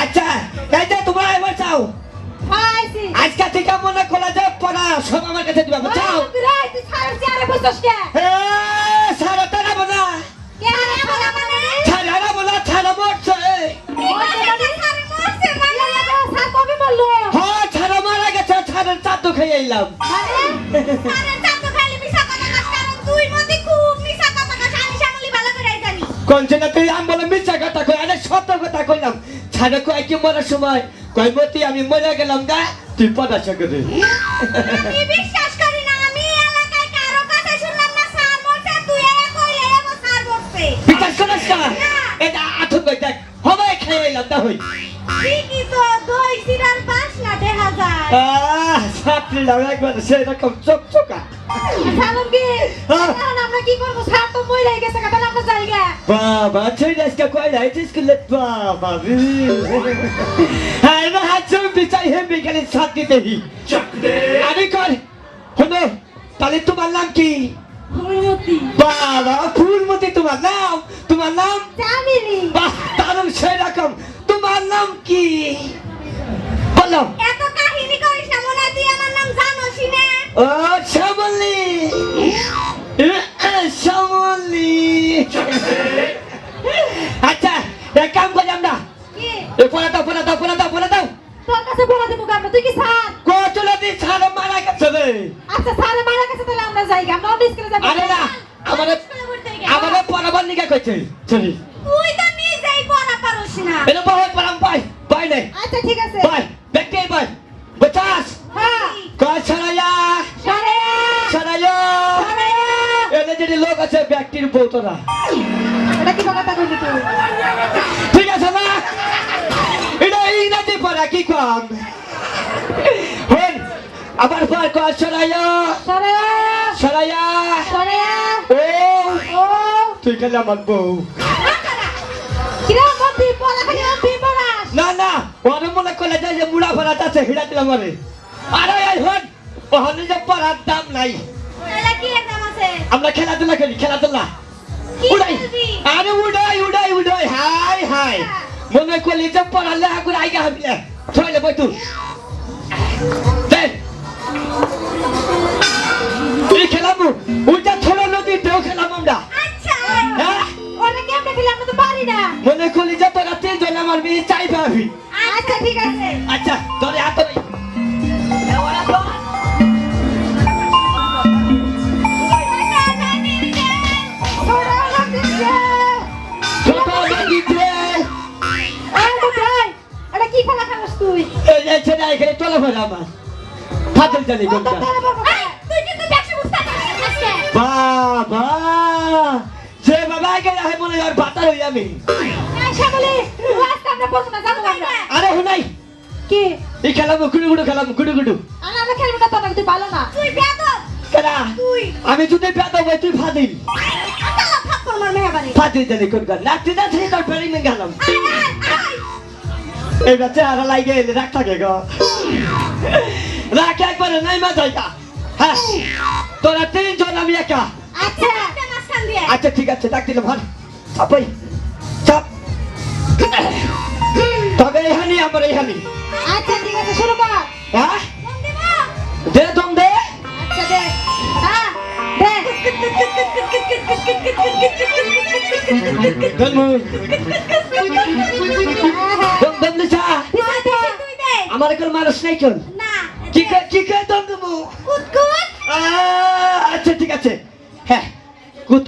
আচ্ছা এই যে তোমরা এবার চাও আজকে থেকে মনে করা যায় পড়া সব আমার কাছে দিবা চাও সারা তারা বোনা ছাড়া বোনা ছাড়া মরছে হ্যাঁ ছাড়া মারা গেছে ছাড়ের চাটু খেয়ে এলাম কঞ্চনা তুই আম বলে মিথ্যা কথা কই আরে সত্য কথা কইলাম ছাড়া কই কি মরার সময় কই মতি আমি মরে গেলাম না তুই পড়া শিখে দে আমি বিশ্বাস করি না আমি এলাকায় কারো কথা শুনলাম না স্যার বলছে তুই এ কইলে এমন স্যার বলছে বিশ্বাস করিস না এটা আঠুর কই দেখ হবে খেয়ে এলাম তা হই ঠিকই তো দই সিরার পাস না দেখা যায় ছাত্রী লাগ একবার সেরকম চকচকা সালাম কি এখন আমরা কি করব স্যার তো মই লাগে গেছে কাটা আমরা জায়গা বাবা তুই আজকে কই লাইছিস কি বাবা হ্যাঁ না হাত বিচাই হে বিকেলে ছাদ দিতে হি আরে কর হলো তাহলে তোমার নাম কি ফুলমতি বাবা ফুলমতি তোমার নাম জামিলি বাহ দারুণ সেরকম তোমার নাম কি বলো এত কাহিনী করিস না মনে হয় তুই আমার নাম জানোস না ও শ্যামলি শ্যামলি আচ্ছা এক কাম করি আমরা কি পড়া দাও তোর কাছে বলা দেবো আমরা তুই কি স্যার কচুলাতি ছাড়া মারা গেছে রে আচ্ছা স্যার মারা গেছে তাহলে আমরা যাই আমরা অফিস করে যাব আরে না আমাদের পড়াবার নিকা কইছে চলি তুই তো নিজেই পড়া পারোস না এটা বহুত পড়াম পাই নাই আচ্ছা ঠিক আছে পাই দেখতে পাই বচাস হ্যাঁ কছড়ায়া ছড়ায়া এনে যদি লোক আছে ব্যক্তির বউতরা এটা কি কথা কইলি তুই ঠিক আছে না এটা ইংরেজি পড়া কি কম হন আবার পর কছড়ায়া ছড়ায়া ও তুই কেন আমার বউ কিরা মতি পড়া খালি অপি পড়াস না ওরে মনে করলে যে মুড়া ভরা আছে হিড়া দিলাম আরে আরে এই হন ওখানে যে পড়ার দাম নাই এলা কি এক্সাম আছে আমরা খেলাধুলা করি খেলাধুলা কি উড়াই করবি? আরে উড়াই হাই মনে করলি যে পড়ালে আগুন আইগা হবিলে ছয়লে বই তুই দেখ তুই খেলাবো ওইটা ছোট নদীতেও খেলাম আমরা আচ্ছা হ্যাঁ ওরে কেমনে খেলে আমরা তো পারি না মনে করলি যে তোরা তিনজন আমার মেয়ে চাই পাবি আচ্ছা ঠিক আছে আচ্ছা তোরে হাত ছোট নদীতে এটা কি খেলা খেলাস তুই এই ছেলে এখানে চলে পড়ে আমার ফাটল জানি কোনটা তুই কিন্তু দেখছিস বুঝতে পারছিস বাবা যে বাবা গেলে হয় মনে হয় বাতার হই আমি আচ্ছা বলি লাস্ট আমরা পড়ব না জানো আমরা আরে হুনাই কি এই খেলাবো গুড়ু খেলাবো গুড়ু আমরা খেলবো না তো তুই ভালো না তুই বেয়াদব কেনা তুই আমি যদি পেতো বই তুই ফাদিল আল্লাহ থাপ্পড় মার মেহরবানি ফাদিল জানি কোনটা নাচতে নাচতে তোর পেরিং মে গেলাম এই বাচ্চা আর লাগে রাখ থাকে গো রাখ একবারে নাই মা যাইতা হ্যাঁ তোরা তিনজন আমি একা আচ্ছা মাস্টার দিয়ে আচ্ছা ঠিক আছে ডাক দিলাম ভাই আপই চাপ তবে এইখানি আমার এইখানি আচ্ছা ঠিক আছে শুরু কর হ্যাঁ ফোন দেব দে দম দে আচ্ছা দে হ্যাঁ দে দম দম দিছা তুই দে আমার কোন মানুষ নাই কোন না কি কে দম দেবো কুতকুত আচ্ছা ঠিক আছে হ্যাঁ কুত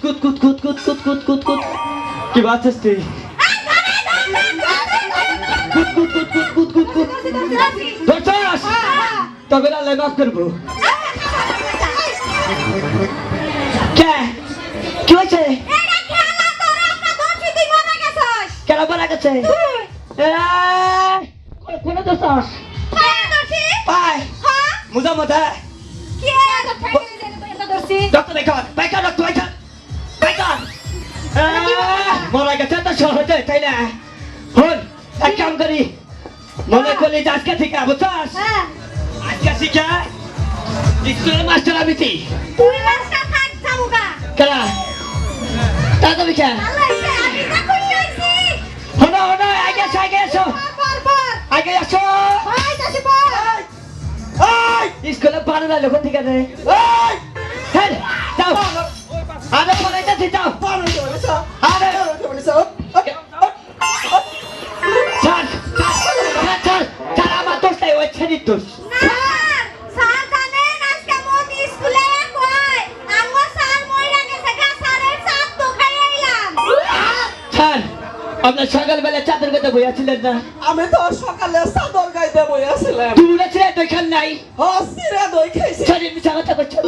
কি বাচ্চাস তুই কুত ধরছাস তবে আল্লাহ মাফ করবো কে কি হয়েছে কেন মারা গেছে কোন দোষ পায় মুজা মতে ডক্টর দেখান বাইকার ডক্টর বাইকার মরা গেছে তো সহজে তাই না হন এক কাম করি মনে করলি যে আজকে থেকে বুঝছাস আজকে শিখা স্কুলের মাস্টার আমি তুই কেনা তা তো বিখা আসো আগে আসো স্কুলে পানি না লোক ঠিক আছে হ্যাঁ যাও আরে পরে যাচ্ছি যাও আরে ছাড় ছাড় ছাড় আমার দোষ নাই ওই ছেড়ির দোষ ছাড় আপনার সকালবেলা চাদর কথা বইয়াছিলেন না আমি তো সকালে চাদর গাইতে বইয়াছিলাম তুমি বলেছিলে তুই খান নাই হসিরা দই খাইছি শরীর মিশা কথা করছো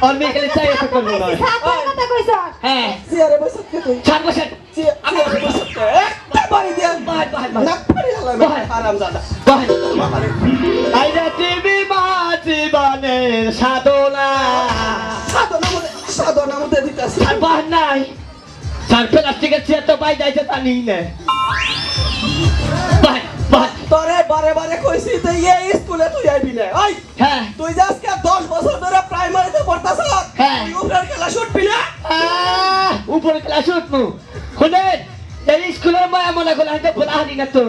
অন্য গেলে চাই এত করবো না হ্যাঁ চেয়ারে বসে কে তুই ছাড় বসেন চেয়ারে বসে কে একটা বাড়ি দিয়া বাহ বাহ বাহ নাক ফাড়ি হলাম আরামজাদা বাহ আইরা টিভি মা জীবনের সাধনা সাধনা মধ্যে দিতেছি আর বাহ নাই ছাড় প্লাস্টিকের চেয়ার তো পাই যাইছে তা নিই না বাহ বাহ তোরে বারে বারে কইছি তো এই স্কুলে তুই আইবি না ওই হ্যাঁ তুই যে আজকে 10 বছর ধরে প্রাইমারিতে পড়তাছস হ্যাঁ। তুই উপরের ক্লাস উঠবি না উপরে ক্লাস উঠবো শুনেন এই স্কুলের মায়া মনে করলে হয়তো বলা হারি না তো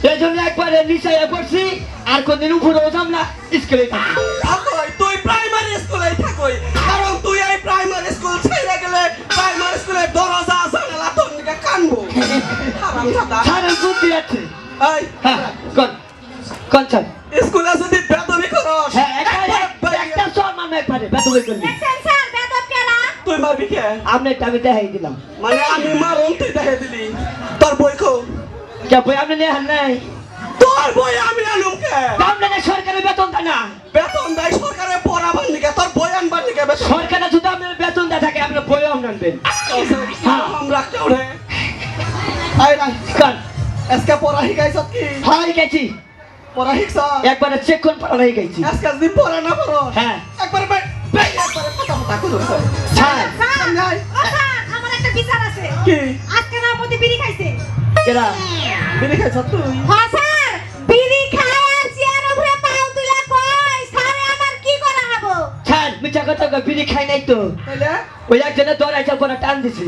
এই জন্য একবার নিচে পড়ছি আর কোনদিন উপরে উঠাম না স্কুলে থাকি থাকই তুই প্রাইমারি স্কুলেই থাকই কারণ তুই এই প্রাইমারি স্কুল ছেড়ে গেলে প্রাইমারি স্কুলের দরজা জানালা তোর নিকে কানবো হারামজাদা ছাড়েন বুদ্ধি আছে এই হ্যাঁ কোন ছাড় স্কুলে যদি বেদবি করস হ্যাঁ একটা সম্মান একবারে বেতন করলি তুই মারবি কে আপনি আমি দেখাই দিলাম মানে আমি মারুম তুই দেখে দিলি তোর বই খো কে বই আপনি নেহান নাই তোর বই আমি আনুম কে আপনাদের সরকারের বেতন দেয় না বেতন দেয় সরকারে পড়াবার নিকে তোর বই আনবার নিকে বেতন সরকারে যদি আপনার বেতন দেয় থাকে আপনার বই আনবেন আমরা কেউ রে আই না কারণ আজকে পড়া শিখাইছ কি হাই গেছি পড়া শিখছ একবারে চেক করে পড়া হয়ে গেছি আজকে যদি পড়া না পড়ো হ্যাঁ একবারে একবারে কথা কথা করো ছাড় কি কেরা বিড়ি খাইছ তুই ছাড় মিছা কথা কই বিড়ি খাই নাই তো তাইলে ওই একজনে দৌড়াইছে পরে টান দিছি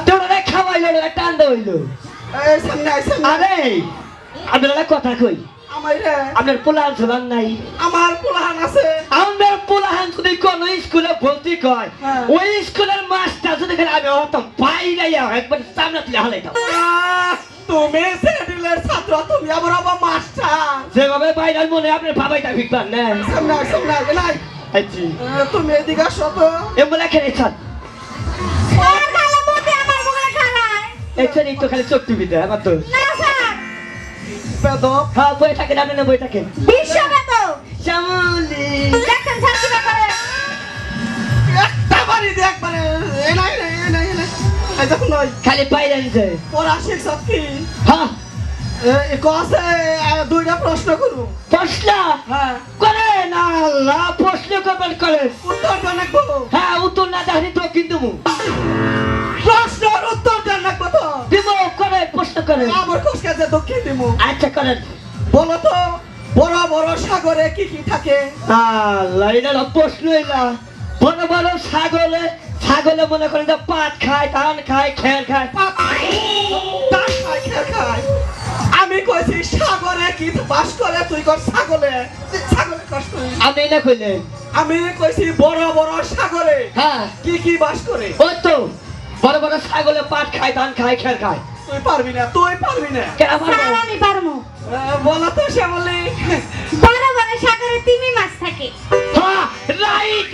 তোরা খাওয়াইলো না টান দইলো এই সামনে আই সামনে আরে আপনারা কথা কই আমার রে আপনার পোলাহান ঝোলান নাই আমার পোলাহান আছে আমাদের পোলাহান যদি কোন স্কুলে ভর্তি কয় হ্যাঁ। ওই স্কুলের মাস্টার যদি খালি আমি হতাম বাইরে একবার সামনে তুলে হালাইতাম তুমি সেডিলের ছাত্র তুমি আবার আবার মাস্টার যেভাবে বাইরে মনে আপনার বাবাইটা ভিকবার না সামনে নাই আচ্ছা তুমি এদিকে আসো তো এমবলে খেলে ছাড় এই তো খালি চোখ টিভি দেয় আমার তো বেদব হ্যাঁ বই থাকে না আপনি বই থাকে শ্যামলি একটা বাড়ি দিয়ে একবারে এ নাই এই দেখুন নয় খালি বাইরে আনছে পড়া শিখছ কি হ্যাঁ কসে দুইটা প্রশ্ন করু প্রশ্ন হ্যাঁ করে না আল্লাহ প্রশ্ন করবেন করে উত্তর দেন একবো হ্যাঁ উত্তর না জানি তো কিন্তু প্রশ্নের উত্তর দেন একবো তো দিব করে প্রশ্ন করে আমার কোষকে যে দক্ষিণ দিমু আচ্ছা করেন বলো তো বড় বড় সাগরে কি কি থাকে আল্লাহ এটা প্রশ্ন এলা বড় বড় ছাগলে মনে করেন যে পাট খায় ধান খায় খের খায় তার খায় খের খায় আমি কইছি সাগরে কি বাস করে তুই কর ছাগলে কস তুই আপনি না কইলেন আমি কইছি বড় বড় সাগরে হ্যাঁ কি বাস করে ওই তো বড় বড় ছাগলে পাট খায় ধান খায় খের খায় তুই পারবি না কেন পারবো বলো তো শ্যামলি হ্যাঁ রাইট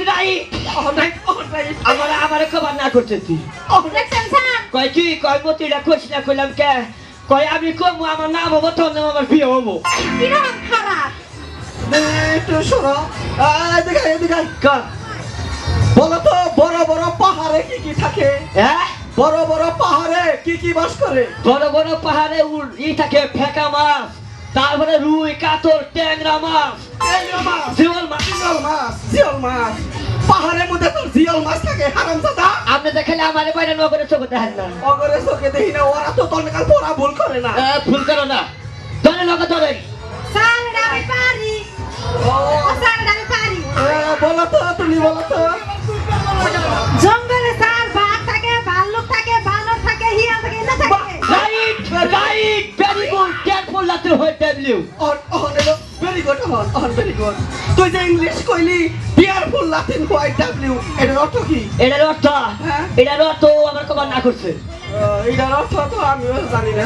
আমার খবর না করছে তুই কয় কি কয় মতিটা কইস না কইলাম কে কয় আমি কমু আমার নাম হবো তোর নাম আমার বিয়ে হবো একটু শোনো এদিকে কর বলো তো বড় বড় পাহাড়ে কি থাকে হ্যাঁ বড় বড় পাহাড়ে কি বাস করে বড় বড় পাহাড়ে থাকে ফেকা মাছ তারপরে রুই কাতল ট্যাংরা মাছ জিওল মাছ পাহাড়ের মধ্যে তো জিওল মাছ থাকে হারামজাদা আপনি দেখলে আমার বাইরে নগরে চোখে দেখেন না অগরে চোখে দেখি না ওরা তো তনকাল পড়া ভুল করে না ভুল করো না ধরে নগর ধরেন বলো তো তুমি বলো তো জঙ্গলে স্যার বাঘ থাকে ভাল্লুক থাকে বানর থাকে হিয়া থাকে না থাকে right right very good careful লাতে হয় W very good very good তুই যে ইংলিশ কইলি বিয়ারফুল লাতিন হোয়াইট ডাব্লিউ এটার অর্থ কি এটার অর্থ হ্যাঁ? এটার অর্থ আমার কবার না করছে এটার অর্থ তো আমিও জানি না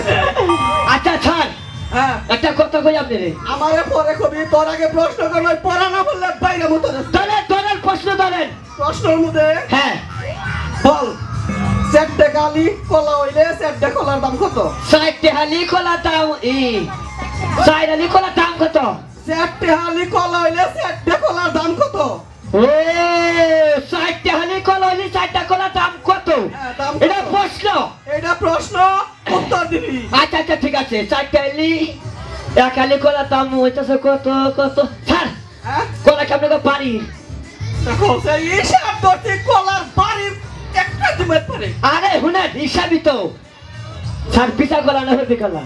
আচ্ছা ছাড় হ্যাঁ একটা কথা কই আপনি রে আমারে পরে কবি তোর আগে প্রশ্ন করলো পড়া না বললে বাইরে মতো ধরেন ধরেন প্রশ্ন ধরেন প্রশ্নের মধ্যে হ্যাঁ বল সেটে গালি কলা হইলে সেটে কলার দাম কত সাইডে হালি কলা দাম সাইড হালি কলা দাম কত সেটে হালি কলা হইলে সেটে কলার দাম কত ও সাইডে হালি কলা হলি সাইডটা কলা দাম কত হ্যাঁ, দাম কত? এটা প্রশ্ন এটা প্রশ্ন উত্তর দিবি আচ্ছা আচ্ছা ঠিক আছে সাইডে হালি এক হালি কলা দাম হইতেছে কত কত ছাড় হ্যাঁ কলা কেমন পারি দেখো সেই হিসাব করতে কলার বাড়ির একটা দিবের পারে আরে হুনেন হিসাবই তো ছাড় পিছা কলা না হইবে কলা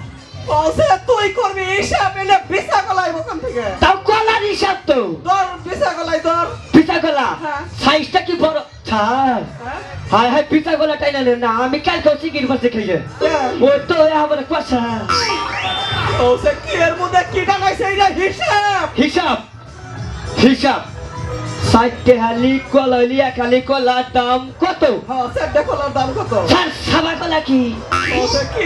বলছে তুই করবি হিসাব এনে বিসা কলাই ওখান থেকে তাও কলার হিসাব তো তোর বিসা কলাই তোর পিছা কলা হ্যাঁ। সাইজটা কি বড় ছাড় হ্যাঁ হায় হায় পিছা কলা টাইনা না আমি কাল করছি কি পাশে খেয়ে ও তো আমার কথা বলছে কি এর মধ্যে কি টানাইছে এইটা হিসাব হিসাব হিসাব সাইডে হালি কলা হলি এক হালি কলার দাম কত হ্যাঁ সেটে কলার দাম কত ছাড় সাবা কলা কি বলছে কি